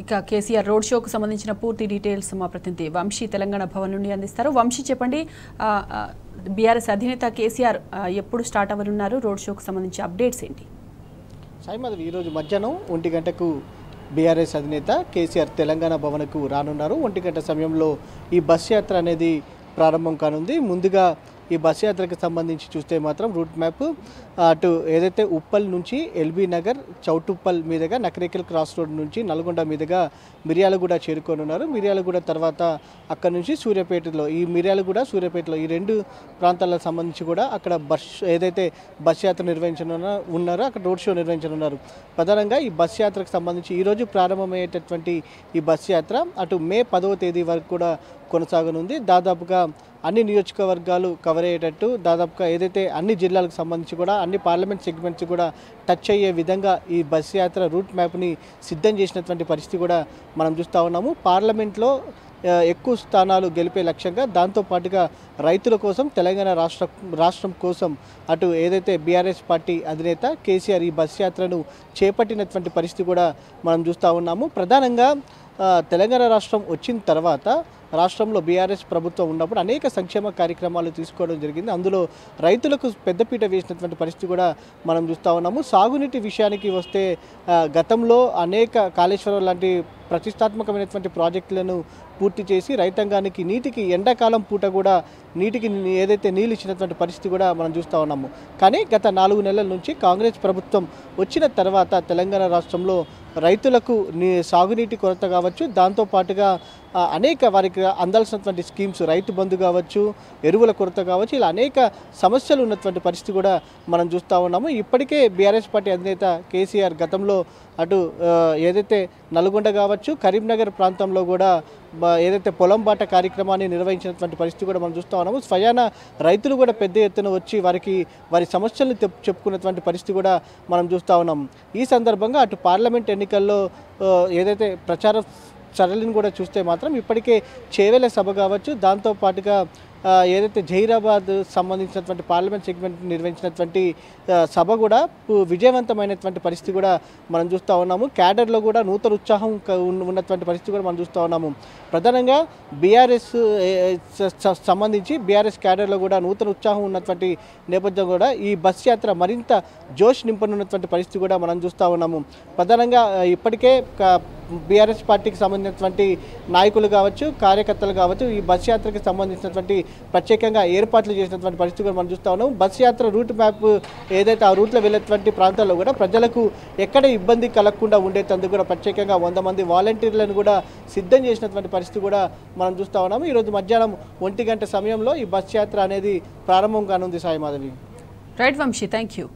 ఇక కేసీఆర్ రోడ్ షోకు సంబంధించిన పూర్తి డీటెయిల్స్ మా ప్రతినిధి వంశీ తెలంగాణ భవన్ నుండి అందిస్తారు. వంశీ చెప్పండి, బీఆర్ఎస్ అధినేత కేసీఆర్ ఎప్పుడు స్టార్ట్ అవ్వనున్నారు? రోడ్ షోకు సంబంధించి అప్డేట్స్ ఏంటి? సాయి మాధవి, ఈరోజు మధ్యాహ్నం 1 గంటకు బీఆర్ఎస్ అధినేత కేసీఆర్ తెలంగాణ భవన్కు రానున్నారు. 1 గంట సమయంలో ఈ బస్ యాత్ర అనేది ప్రారంభం కానుంది. ముందుగా ఈ బస్ యాత్రకు సంబంధించి చూస్తే మాత్రం రూట్ మ్యాప్ అటు ఏదైతే ఉప్పల్ నుంచి ఎల్బీ నగర్, చౌటుప్పల్ మీదుగా నకరేకల్ క్రాస్ రోడ్ నుంచి నల్గొండ మీదుగా మిర్యాలగూడ చేరుకోనున్నారు. మిర్యాలగూడ తర్వాత అక్కడ నుంచి సూర్యాపేటలో, ఈ మిర్యాలగూడ సూర్యాపేటలో ఈ 2 ప్రాంతాలకు సంబంధించి కూడా అక్కడ ఏదైతే బస్ యాత్ర ఉన్నారో అక్కడ రోడ్ షో నిర్వహించనున్నారు. ప్రధానంగా ఈ బస్ యాత్రకు సంబంధించి ఈరోజు ప్రారంభమయ్యేటటువంటి ఈ బస్ యాత్ర అటు మే 10వ తేదీ వరకు కూడా కొనసాగనుంది. దాదాపుగా అన్ని నియోజకవర్గాలు కవర్ అయ్యేటట్టు, దాదాపుగా ఏదైతే అన్ని జిల్లాలకు సంబంధించి కూడా అన్ని పార్లమెంట్ సెగ్మెంట్స్ కూడా టచ్ అయ్యే విధంగా ఈ బస్ యాత్ర రూట్ మ్యాప్ని సిద్ధం చేసినటువంటి పరిస్థితి కూడా మనం చూస్తూ ఉన్నాము. పార్లమెంట్లో ఎక్కువ స్థానాలు గెలిపే లక్ష్యంగా, దాంతోపాటుగా రైతుల కోసం, తెలంగాణ రాష్ట్రం కోసం అటు ఏదైతే బీఆర్ఎస్ పార్టీ అధినేత కేసీఆర్ ఈ బస్ యాత్రను చేపట్టినటువంటి పరిస్థితి కూడా మనం చూస్తూ ఉన్నాము. ప్రధానంగా తెలంగాణ రాష్ట్రం వచ్చిన తర్వాత రాష్ట్రంలో బీఆర్ఎస్ ప్రభుత్వం ఉన్నప్పుడు అనేక సంక్షేమ కార్యక్రమాలు తీసుకోవడం జరిగింది. అందులో రైతులకు పెద్దపీట వేసినటువంటి పరిస్థితి కూడా మనం చూస్తూ ఉన్నాము. సాగునీటి విషయానికి వస్తే గతంలో అనేక కాళేశ్వరం లాంటి ప్రతిష్టాత్మకమైనటువంటి ప్రాజెక్టులను పూర్తి చేసి రైతాంగానికి నీటికి ఎండాకాలం పూట కూడా నీటికి ఏదైతే నీళ్ళు ఇచ్చినటువంటి పరిస్థితి కూడా మనం చూస్తూ ఉన్నాము. కానీ గత 4 నెలల నుంచి కాంగ్రెస్ ప్రభుత్వం వచ్చిన తర్వాత తెలంగాణ రాష్ట్రంలో రైతులకు సాగునీటి కొరత కావచ్చు, దాంతోపాటుగా అనేక వారికి అందాల్సినటువంటి స్కీమ్స్, రైతు బంధు కావచ్చు, ఎరువుల కొరత కావచ్చు, ఇలా అనేక సమస్యలు ఉన్నటువంటి పరిస్థితి కూడా మనం చూస్తూ ఉన్నాము. ఇప్పటికే బీఆర్ఎస్ పార్టీ అధినేత కేసీఆర్ గతంలో అటు ఏదైతే నల్గొండ కావచ్చు, కరీంనగర్ ప్రాంతంలో కూడా ఏదైతే పొలం బాట కార్యక్రమాన్ని నిర్వహించినటువంటి పరిస్థితి కూడా మనం చూస్తూ ఉన్నాము. స్వయాన రైతులు కూడా పెద్ద ఎత్తున వచ్చి వారి సమస్యలను చెప్పుకున్నటువంటి పరిస్థితి కూడా మనం చూస్తూ ఉన్నాం. ఈ సందర్భంగా అటు పార్లమెంట్ ఎన్నికల్లో ఏదైతే ప్రచార సరళిని కూడా చూస్తే మాత్రం ఇప్పటికే చేవెళ్ళ సభ కావచ్చు, దాంతోపాటుగా ఏదైతే జహీరాబాద్ సంబంధించినటువంటి పార్లమెంట్ సెగ్మెంట్ నిర్వహించినటువంటి సభ కూడా విజయవంతమైనటువంటి పరిస్థితి కూడా మనం చూస్తూ ఉన్నాము. క్యాడర్లో కూడా నూతన ఉత్సాహం ఉన్నటువంటి పరిస్థితి కూడా మనం చూస్తూ ఉన్నాము. ప్రధానంగా బీఆర్ఎస్ సంబంధించి బీఆర్ఎస్ క్యాడర్లో కూడా నూతన ఉత్సాహం ఉన్నటువంటి నేపథ్యం కూడా ఈ బస్ యాత్ర మరింత జోష్ నింపనున్నటువంటి పరిస్థితి కూడా మనం చూస్తూ ఉన్నాము. ప్రధానంగా ఇప్పటికే బీఆర్ఎస్ పార్టీకి సంబంధించినటువంటి నాయకులు కావచ్చు, కార్యకర్తలు కావచ్చు, ఈ బస్ యాత్రకు సంబంధించినటువంటి ప్రత్యేకంగా ఏర్పాట్లు చేసినటువంటి పరిస్థితి కూడా మనం చూస్తూ ఉన్నాం. బస్ యాత్ర రూట్ మ్యాప్ ఏదైతే ఆ రూట్లో వెళ్ళేటువంటి ప్రాంతాల్లో కూడా ప్రజలకు ఎక్కడ ఇబ్బంది కలగకుండా ఉండేటందుకు కూడా ప్రత్యేకంగా 100 మంది వాలంటీర్లను కూడా సిద్ధం చేసినటువంటి పరిస్థితి కూడా మనం చూస్తూ ఉన్నాము. ఈరోజు మధ్యాహ్నం 1 గంట సమయంలో ఈ బస్ యాత్ర అనేది ప్రారంభం కానుంది. Sai Madhavi. Right Vamshi, thank you.